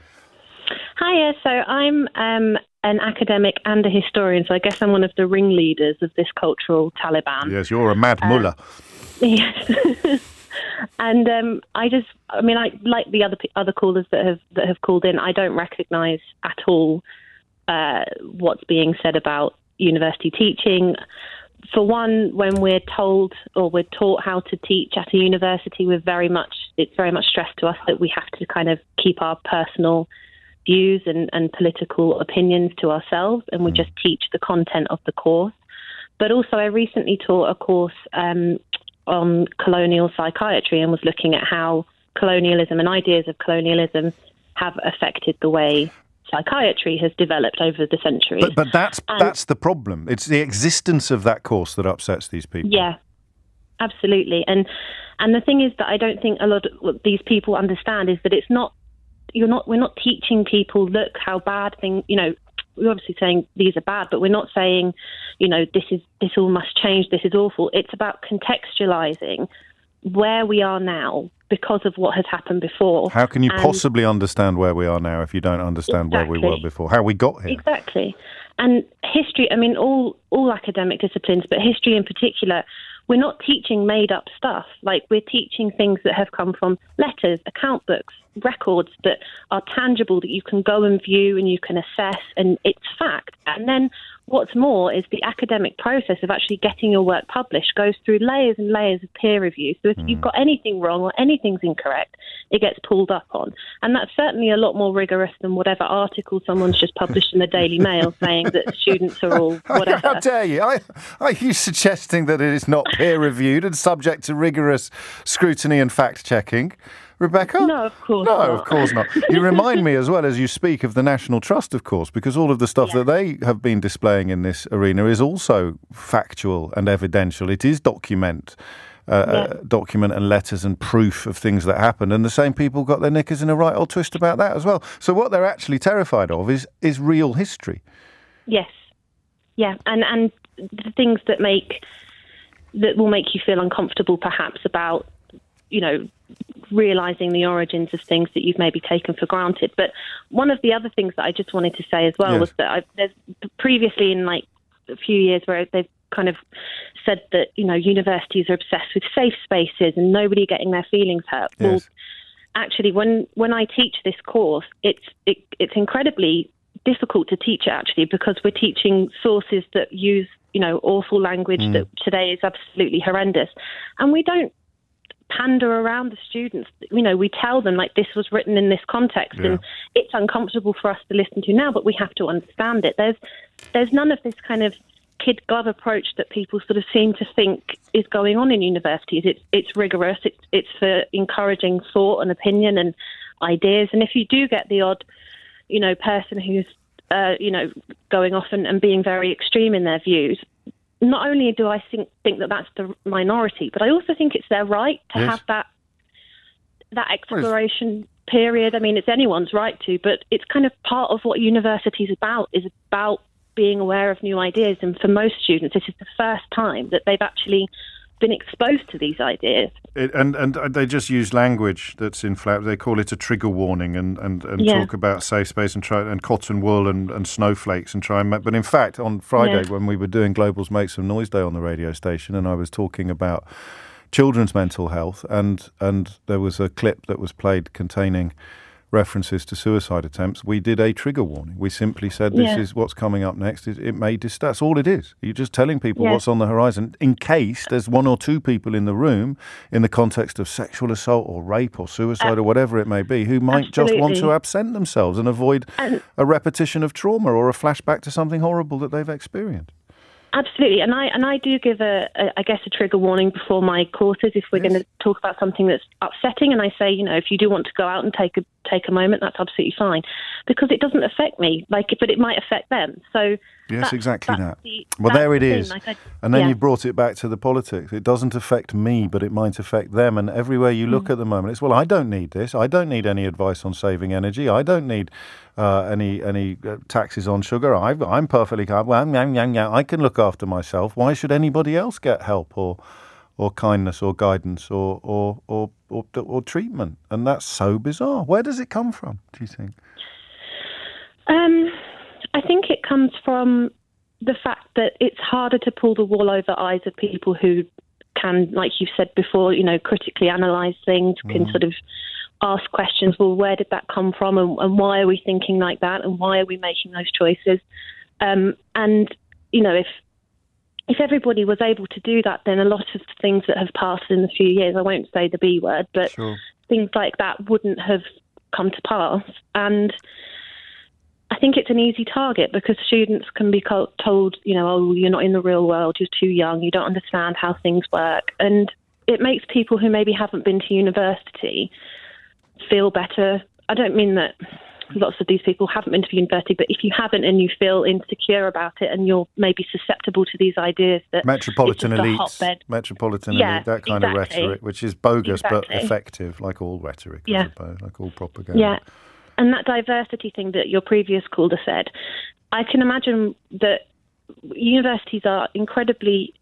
Hiya. So I'm an academic and a historian, so I guess I'm one of the ringleaders of this cultural Taliban. Yes, you're a mad mullah. Yes. And I like the other callers that have called in, I don't recognise at all what's being said about university teaching. For one, when we're told or we're taught how to teach at a university, it's very much stressed to us that we have to kind of keep our personal views and political opinions to ourselves, and we just teach the content of the course. But also I recently taught a course on colonial psychiatry and was looking at how colonialism and ideas of colonialism have affected the way psychiatry has developed over the centuries. But that's the problem. It's the existence of that course that upsets these people. Yeah, absolutely. And the thing is that I don't think a lot of what these people understand is that it's not, we're not teaching people, look how bad things, we're obviously saying these are bad, but we're not saying, this all must change, this is awful. It's about contextualizing where we are now because of what has happened before. How can you possibly understand where we are now if you don't understand where we were before, how we got here? Exactly. And history, I mean, all academic disciplines, but history in particular, we're not teaching made-up stuff. Like, we're teaching things that have come from letters, account books, records that are tangible, that you can go and view and you can assess, and it's fact. And then what's more is the academic process of actually getting your work published goes through layers and layers of peer review. So if you've got anything wrong or anything's incorrect, it gets pulled up on. And that's certainly a lot more rigorous than whatever article someone's just published in the Daily Mail saying that students are all whatever. How dare you? Are you suggesting that it is not peer-reviewed and subject to rigorous scrutiny and fact-checking? Rebecca? No, of course not. not. No, of course not. You remind me as well as you speak of the National Trust, of course, because all of the stuff that they have been displaying in this arena is also factual and evidential. It is document and letters and proof of things that happened. And the same people got their knickers in a right old twist about that as well. So what they're actually terrified of is real history. Yes. Yeah. And the things that will make you feel uncomfortable perhaps about, realising the origins of things that you've maybe taken for granted. But one of the other things that I just wanted to say as well was that there's previously in like a few years where they've kind of said that, universities are obsessed with safe spaces and nobody getting their feelings hurt. Yes. Well, actually, when I teach this course, it's incredibly difficult to teach it actually because we're teaching sources that use, awful language that today is absolutely horrendous. And we don't pander around the students. We tell them like this was written in this context and it's uncomfortable for us to listen to now, but we have to understand it. There's none of this kind of kid glove approach that people sort of seem to think is going on in universities. It's rigorous. It's for encouraging thought and opinion and ideas. And if you do get the odd, person who's, going off and being very extreme in their views, not only do I think that that's the minority, but I also think it's their right to have that exploration period. I mean, it's anyone's right to, but it's kind of part of what university is about being aware of new ideas. And for most students, this is the first time that they've actually been exposed to these ideas. And they just use language that's inflammatory. They call it a trigger warning and talk about safe space and cotton wool and snowflakes and try and make. But in fact, on Friday when we were doing Global's Make Some Noise Day on the radio station, and I was talking about children's mental health, and there was a clip that was played containing references to suicide attempts, we did a trigger warning. We simply said this is what's coming up next. It may disturb. That's all it is. You're just telling people what's on the horizon in case there's one or two people in the room in the context of sexual assault or rape or suicide or whatever it may be who might just want to absent themselves and avoid a repetition of trauma or a flashback to something horrible that they've experienced. Absolutely, and I do give a trigger warning before my courses if we're going to talk about something that's upsetting, and I say, if you do want to go out and take a moment, that's absolutely fine, because it doesn't affect me, but it might affect them. So yes, exactly that. There it is, and then you brought it back to the politics. It doesn't affect me, but it might affect them, and everywhere you look at the moment, it's I don't need this. I don't need any advice on saving energy. I don't need any taxes on sugar. I'm perfectly calm. I can look after myself. Why should anybody else get help or kindness or guidance or treatment? And that's so bizarre. Where does it come from, do you think? I think it comes from the fact that it's harder to pull the wool over eyes of people who can, like you've said before, critically analyse things, can sort of ask questions, well, where did that come from and why are we thinking like that and why are we making those choices? If everybody was able to do that, then a lot of things that have passed in a few years, I won't say the B word, but things like that wouldn't have come to pass. And I think it's an easy target because students can be told, oh, you're not in the real world, you're too young, you don't understand how things work. And it makes people who maybe haven't been to university feel better. I don't mean that lots of these people haven't been to university, but if you haven't and you feel insecure about it and you're maybe susceptible to these ideas that metropolitan it's just elites, a hotbed. metropolitan elite, that kind of rhetoric, which is bogus but effective, like all rhetoric, I suppose, like all propaganda. Yeah. And that diversity thing that your previous caller said, I can imagine that universities are incredibly,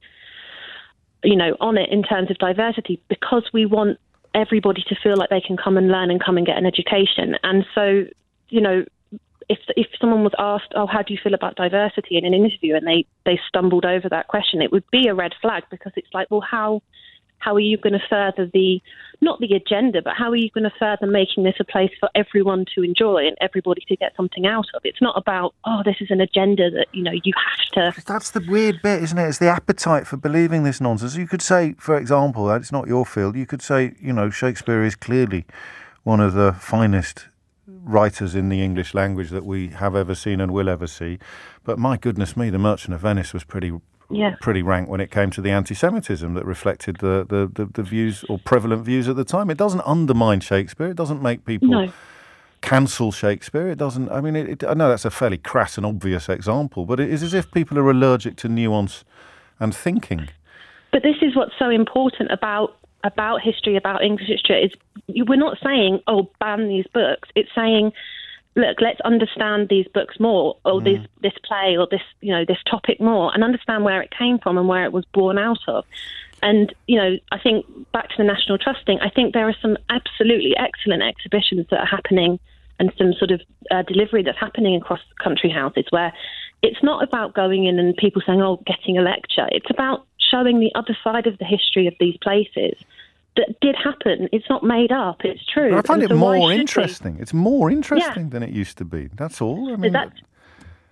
on it in terms of diversity because we want everybody to feel like they can come and learn and come and get an education. And so, if someone was asked, oh, how do you feel about diversity in an interview, and they stumbled over that question, it would be a red flag because it's like, well, how are you going to further not the agenda, but how are you going to further making this a place for everyone to enjoy and everybody to get something out of? It's not about, oh, this is an agenda that, you have to... That's the weird bit, isn't it? It's the appetite for believing this nonsense. You could say, for example, it's not your field, you could say, Shakespeare is clearly one of the finest writers in the English language that we have ever seen and will ever see. But my goodness me, The Merchant of Venice was pretty rank when it came to the anti-Semitism that reflected the views or prevalent views at the time. It doesn't undermine Shakespeare. It doesn't make people cancel Shakespeare. It doesn't. I mean, I know that's a fairly crass and obvious example, but it is as if people are allergic to nuance and thinking. But this is what's so important about history, about English history, is we're not saying, oh, ban these books. It's saying, look, let's understand these books more, or this play, or this topic more, and understand where it came from and where it was born out of. And, I think back to the National Trust thing, I think there are some absolutely excellent exhibitions that are happening and some sort of delivery that's happening across country houses where it's not about going in and people saying, oh, getting a lecture. It's about showing the other side of the history of these places that did happen. It's not made up. It's true. I find it more interesting. It's more interesting than it used to be. That's all. I mean,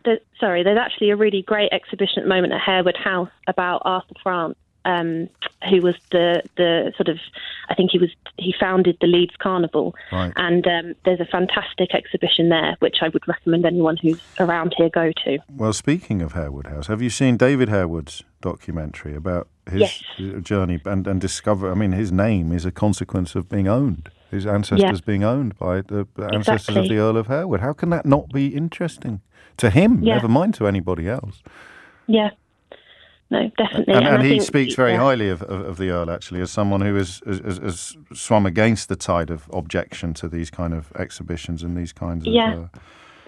there's actually a really great exhibition at the moment at Harewood House about Arthur France, who was the sort of, I think he founded the Leeds Carnival. Right. And there's a fantastic exhibition there, which I would recommend anyone who's around here go to. Well, speaking of Harewood House, have you seen David Harewood's documentary about his journey and discover? I mean, his name is a consequence of being owned. His ancestors being owned by the ancestors of the Earl of Harewood. How can that not be interesting to him? Never mind to anybody else. Yeah. No, definitely. And he speaks very highly of the Earl, actually, as someone who has swum against the tide of objection to these kind of exhibitions and these kinds of...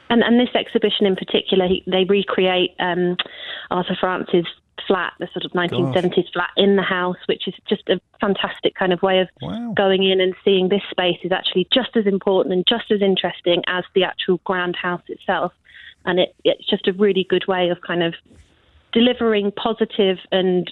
And this exhibition in particular, they recreate Arthur France's flat, the sort of 1970s flat in the house, which is just a fantastic kind of way of going in and seeing this space is actually just as important and just as interesting as the actual grand house itself. And it's just a really good way of kind of delivering positive and,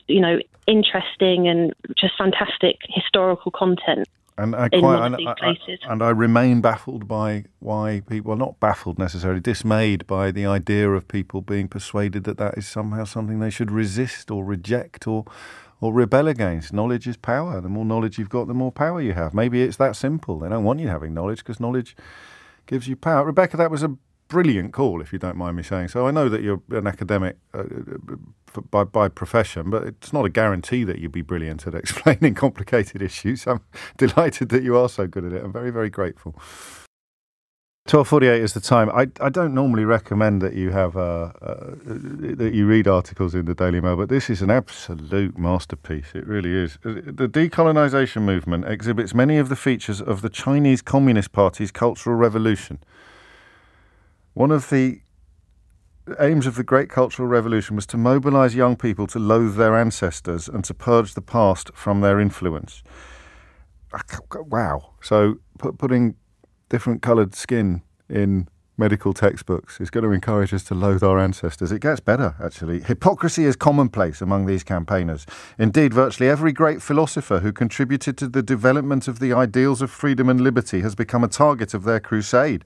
interesting and just fantastic historical content. And I remain baffled by why people, not baffled necessarily, dismayed by the idea of people being persuaded that is somehow something they should resist or reject or rebel against. Knowledge is power. The more knowledge you've got, the more power you have. Maybe it's that simple. They don't want you having knowledge because knowledge gives you power. Rebecca, that was a brilliant call, if you don't mind me saying so. I know that you're an academic by profession, but it's not a guarantee that you'll be brilliant at explaining complicated issues. I'm delighted that you are so good at it. I'm very, very grateful. 12:48 is the time. I don't normally recommend that you have that you read articles in the Daily Mail, but this is an absolute masterpiece. It really is. The decolonisation movement exhibits many of the features of the Chinese Communist Party's Cultural Revolution. One of the aims of the Great Cultural Revolution was to mobilise young people to loathe their ancestors and to purge the past from their influence. Wow. So putting different coloured skin in medical textbooks is going to encourage us to loathe our ancestors. It gets better, actually. Hypocrisy is commonplace among these campaigners. Indeed, virtually every great philosopher who contributed to the development of the ideals of freedom and liberty has become a target of their crusade.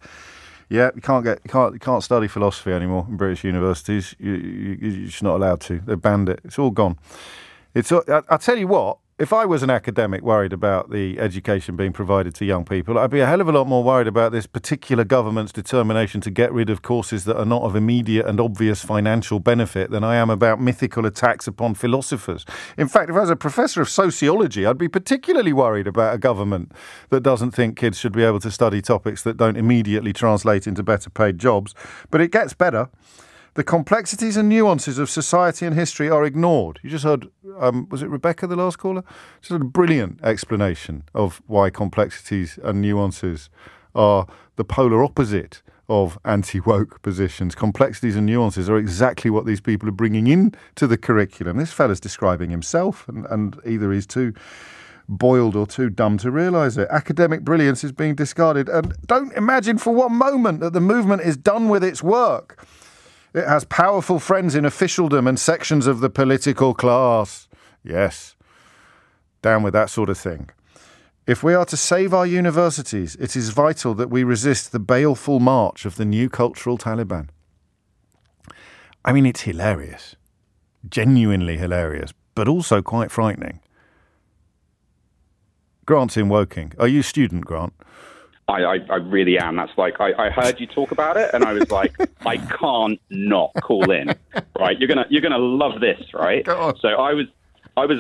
Yeah, you can't study philosophy anymore in British universities. You're just not allowed to. They've banned it. It's all gone. I tell you what, if I was an academic worried about the education being provided to young people, I'd be a hell of a lot more worried about this particular government's determination to get rid of courses that are not of immediate and obvious financial benefit than I am about mythical attacks upon philosophers. In fact, if I was a professor of sociology, I'd be particularly worried about a government that doesn't think kids should be able to study topics that don't immediately translate into better paid jobs. But it gets better. The complexities and nuances of society and history are ignored. You just heard, was it Rebecca, the last caller? Just had a brilliant explanation of why complexities and nuances are the polar opposite of anti-woke positions. Complexities and nuances are exactly what these people are bringing in to the curriculum. This fella's describing himself, and either he's too boiled or too dumb to realise it. Academic brilliance is being discarded. And don't imagine for one moment that the movement is done with its work. It has powerful friends in officialdom and sections of the political class. Yes, down with that sort of thing. If we are to save our universities, it is vital that we resist the baleful march of the new cultural Taliban. I mean, it's hilarious. Genuinely hilarious, but also quite frightening. Grant's in Woking. Are you a student, Grant? I really am. That's like, I heard you talk about it, and I was like, I can't not call in, right? You're gonna love this, right? So I was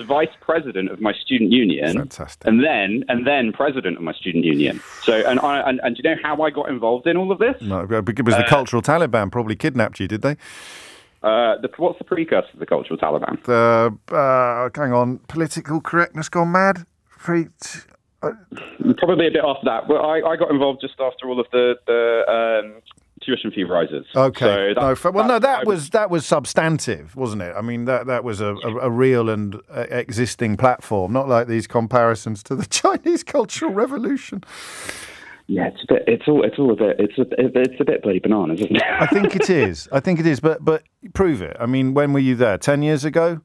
vice president of my student union, fantastic, and then president of my student union. So and do you know how I got involved in all of this? No, because the cultural Taliban probably kidnapped you, did they? What's the precursor to the cultural Taliban? Hang on, political correctness gone mad. Probably a bit after that, but I got involved just after all of the tuition fee rises. Okay. So that was substantive, wasn't it? I mean, that was a real and existing platform, not like these comparisons to the Chinese Cultural Revolution. Yeah, it's a bit bloody bananas, isn't it? I think it is. But prove it. I mean, when were you there? 10 years ago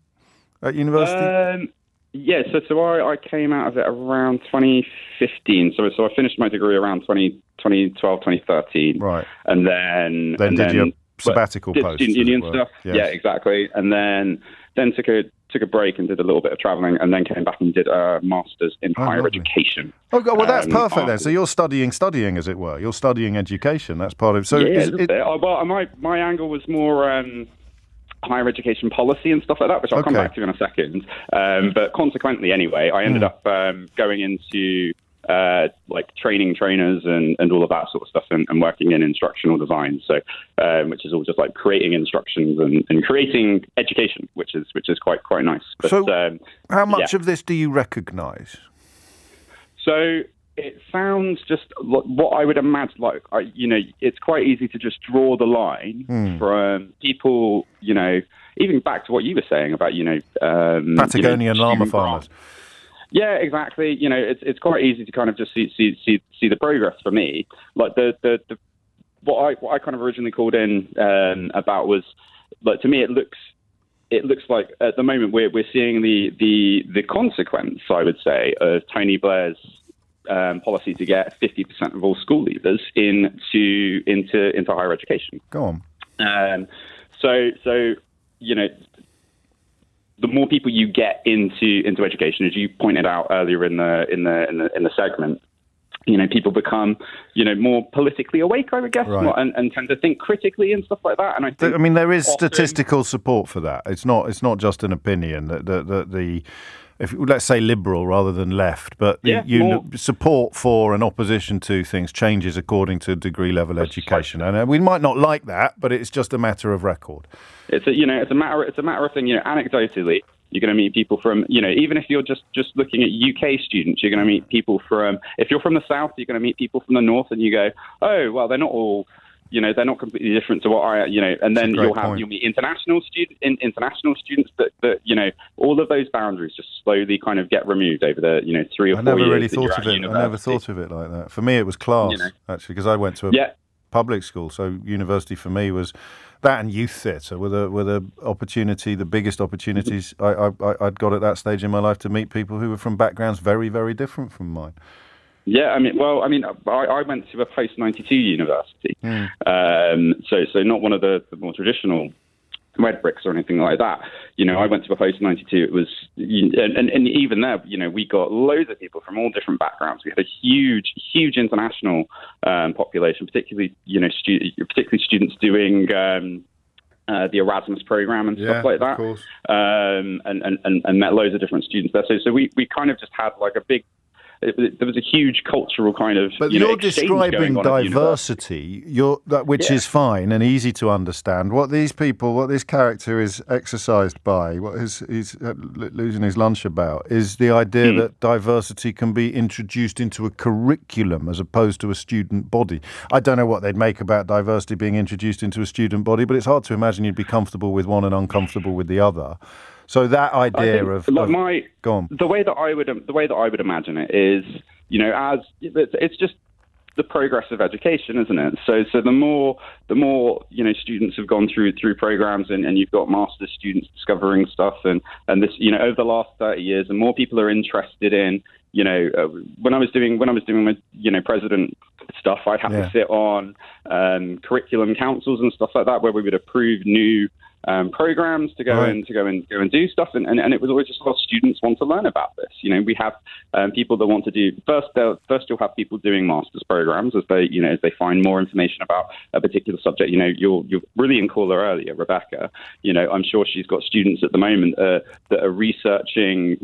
at university? Yeah, so I came out of it around 2015. So I finished my degree around 2012, 2013. Right. And then did your sabbatical did post, student union stuff. Yes. Yeah, exactly. And then took a break and did a little bit of travelling, and then came back and did a master's in higher education. Oh, God, well, that's perfect then. So you're studying, as it were. You're studying education. That's part of. So well, my angle was more. Higher education policy and stuff like that, which I'll come back to in a second. But consequently, anyway, I ended up going into like training trainers and all of that sort of stuff, and working in instructional design. So, which is all just like creating instructions and creating education, which is quite nice. But, so, how much of this do you recognise? So. It sounds just what I would imagine, it's quite easy to just draw the line from people, even back to what you were saying about, Patagonian llama farmers. Yeah, exactly. It's quite easy to kind of just see the progress for me. Like what I kind of originally called in about was, like, to me it looks like at the moment we're seeing the consequence, I would say, of Tony Blair's policy to get 50% of all school leavers into higher education. Go on. So the more people you get into education, as you pointed out earlier in the segment, people become more politically awake, I would guess, right, and tend to think critically and stuff like that. And I think, there is statistical support for that. It's not just an opinion. If let's say liberal rather than left, but support for and opposition to things changes according to degree level education, and we might not like that, but it's just a matter of record. It's a matter of thing. Anecdotally, you're going to meet people from even if you're just looking at UK students, you're going to meet people from. If you're from the south, you're going to meet people from the north, and you go, oh well, they're not all. They're not completely different to what and then you'll meet international students that all of those boundaries just slowly kind of get removed over the 3 or 4 years. I never really thought of it. I never thought of it like that. For me, it was class actually, because I went to a public school, so university for me was that and youth theatre were the opportunity, the biggest opportunities I'd got at that stage in my life to meet people who were from backgrounds very, very different from mine. Yeah, I went to a post-92 university, so not one of the more traditional red bricks or anything like that. I went to a post in '92. It was, and even there, we got loads of people from all different backgrounds. We had a huge international population, particularly students doing the Erasmus program and stuff like that. Of course. And met loads of different students there. So we kind of just had like a big. There was a huge cultural kind of. But you're describing diversity, which is fine and easy to understand. What this character is exercised by, what he's losing his lunch about, is the idea that diversity can be introduced into a curriculum as opposed to a student body. I don't know what they'd make about diversity being introduced into a student body, but it's hard to imagine you'd be comfortable with one and uncomfortable with the other. So that idea the way that I would imagine it is, as it's just the progress of education, isn't it? So the more students have gone through programs and you've got master's students discovering stuff and this over the last 30 years, and more people are interested in when I was doing my president stuff, I'd have to sit on curriculum councils and stuff like that where we would approve new programs to go and do stuff, and it was always just students want to learn about this. We have people that want to do first you'll have people doing master's programs as they find more information about a particular subject. Your brilliant caller earlier, Rebecca, I'm sure she's got students at the moment that are researching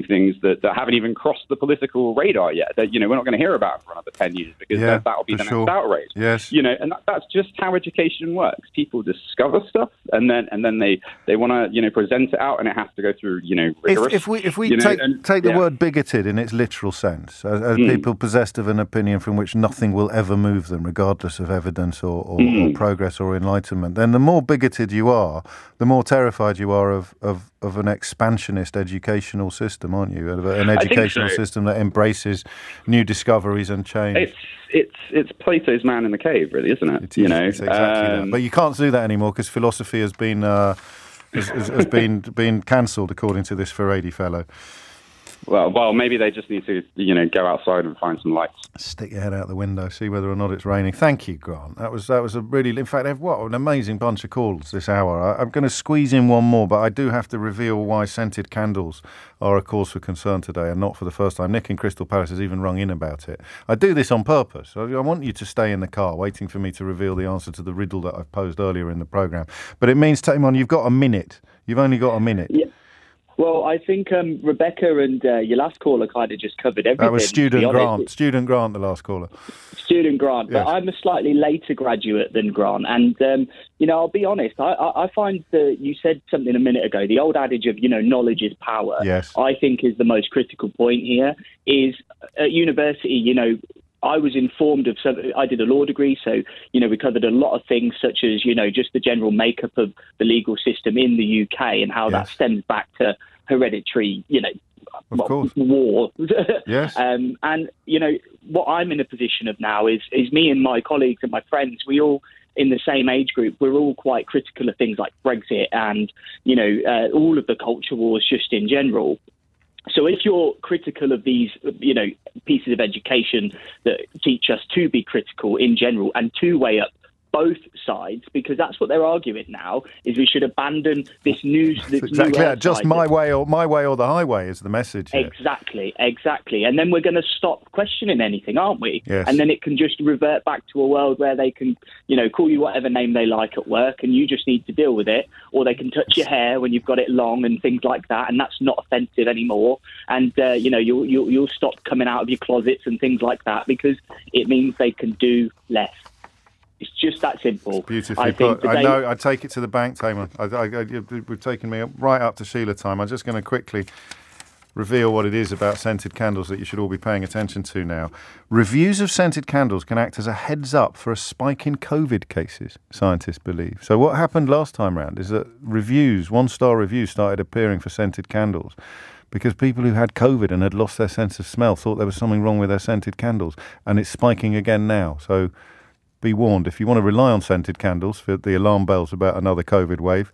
things that haven't even crossed the political radar yet, that we're not going to hear about for another 10 years because that'll be the next outrage. Yes. And that's just how education works. People discover stuff and then they want to present it out, and it has to go through rigorous. If we take the word bigoted in its literal sense, as people possessed of an opinion from which nothing will ever move them, regardless of evidence or progress or enlightenment, then the more bigoted you are, the more terrified you are of an expansionist educational system, aren't you? An educational system that embraces new discoveries and change. It's Plato's man in the cave, really, isn't it? It's exactly that. But you can't do that anymore because philosophy has been been cancelled, according to this Faraday fellow. Well, maybe they just need to, go outside and find some lights. Stick your head out the window, see whether or not it's raining. Thank you, Grant. That was a really, in fact, what an amazing bunch of calls this hour. I'm going to squeeze in one more, but I do have to reveal why scented candles are a cause for concern today, and not for the first time. Nick in Crystal Palace has even rung in about it. I do this on purpose. I want you to stay in the car, waiting for me to reveal the answer to the riddle that I've posed earlier in the programme. But it means, Tamon, you've got a minute. You've only got a minute. Yeah. Well, I think Rebecca and your last caller kind of just covered everything. That was Student Grant. Student Grant, the last caller. Student Grant, yes. But I'm a slightly later graduate than Grant. And, I'll be honest, I find that you said something a minute ago, the old adage of, knowledge is power. Yes. I think is the most critical point here is at university, I was informed of I did a law degree, so, we covered a lot of things such as, just the general makeup of the legal system in the UK and how that stems back to hereditary, war. Yes. And, what I'm in a position of now is me and my colleagues and my friends, we all, in the same age group, we're all quite critical of things like Brexit and, all of the culture wars just in general. So if you're critical of these, pieces of education that teach us to be critical in general and to weigh up both sides, because that's what they're arguing now, is we should abandon this new... exactly that. Just my way or the highway is the message here. Exactly. And then we're going to stop questioning anything, aren't we? Yes. And then it can just revert back to a world where they can, call you whatever name they like at work and you just need to deal with it, or they can touch your hair when you've got it long and things like that, and that's not offensive anymore. And, you'll stop coming out of your closets and things like that because it means they can do less. It's just that simple. Beautifully put. I know. I take it to the bank, Tamon. We've taken me right up to Sheila time. I'm just going to quickly reveal what it is about scented candles that you should all be paying attention to now. Reviews of scented candles can act as a heads up for a spike in COVID cases, scientists believe. So what happened last time round is that one-star reviews started appearing for scented candles because people who had COVID and had lost their sense of smell thought there was something wrong with their scented candles, and it's spiking again now. So be warned, if you want to rely on scented candles for the alarm bells about another COVID wave,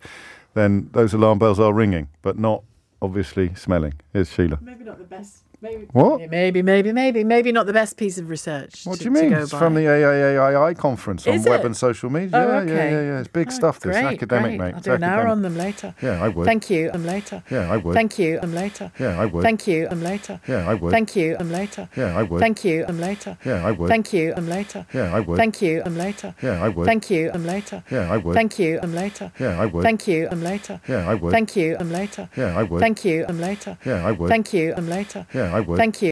then those alarm bells are ringing, but not obviously smelling. Here's Sheila. Maybe not the best What? Maybe not the best piece of research. What do you mean? It's from the AAAI conference on web and social media. Oh, okay. Yeah. It's big stuff. This academic, mate. I'll do an hour on them later. Yeah, I would. Thank you. Later. Yeah, I would. Thank you. Later. Yeah, I would. Thank you. Later. Yeah, I would. Thank you. Later. Yeah, I would. Thank you. Later. Yeah, I would. Thank you. Later. Yeah, I would. Thank you. Later. Yeah, I would. Thank you. Later. Yeah, I would. Thank you. Later. Yeah, I would. Thank you. Later. Yeah, I would. Thank you. Later. Yeah, I would. Thank you. Later. Yeah, I would. Thank you. Later. Yeah, I would. Thank you.